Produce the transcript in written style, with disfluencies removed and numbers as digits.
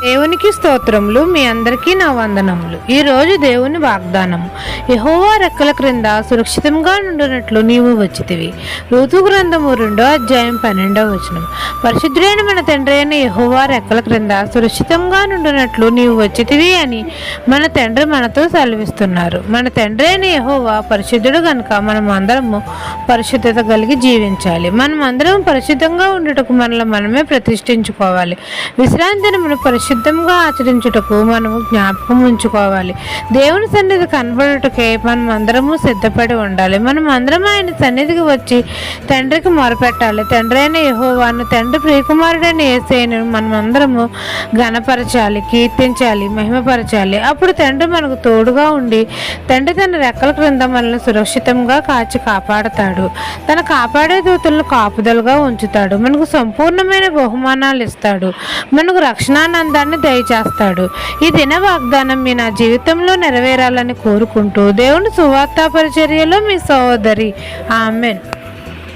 దేవునికి స్తోత్రములు. మీ అందరికీ నా వందనములు. ఈరోజు దేవుని వాగ్దానము. యెహోవా రెక్కల క్రింద సురక్షితంగా నుండినట్లు నీవు వచ్చితివి. ఋతు గ్రంథము 2వ అధ్యాయం 12వ వచనం. పరిశుద్ధుడైన మన తండ్రి అయిన యెహోవా రెక్కల క్రింద సురక్షితంగా నుండినట్లు నీవు వచ్చితివి అని మన తండ్రి మనతో సెలవిస్తున్నారు. మన తండ్రి అయిన యెహోవా పరిశుద్ధుడు కనుక మనం అందరము పరిశుద్ధత కలిగి జీవించాలి. మనం అందరం పరిశుద్ధంగా ఉండుటకు మనల్ని మనమే ప్రతిష్ఠించుకోవాలి. విశ్రాంతి దినమును పరిశుద్ధంగా ఆచరించుటకు మనము జ్ఞాపకం ఉంచుకోవాలి. దేవుని సన్నిధి కనబడుటకే మనం అందరము సిద్ధపడి ఉండాలి. మనం అందరం ఆయన సన్నిధికి వచ్చి తండ్రికి మొరపెట్టాలి. తండ్రి అయిన యెహోవాను, తండ్రి ప్రియకుమారుడైన యేసయ్యను మనం అందరము ఘనపరచాలి, కీర్తించాలి, మహిమపరచాలి. అప్పుడు తండ్రి మనకు తోడుగా ఉండి తండ్రి తన రెక్కల క్రింద మనల్ని సురక్షితంగా కాచి కాపాడతాడు. తన కాపాడే దూతలను కాపుదలుగా ఉంచుతాడు. మనకు సంపూర్ణమైన బహుమానాలు ఇస్తాడు. మనకు రక్షణానందాన్ని దయచేస్తాడు. ఈ దిన వాగ్దానం మీ నా జీవితంలో నెరవేరాలని కోరుకుంటూ దేవుని సువార్తా పరిచర్యలో మీ సహోదరి. ఆమెన్.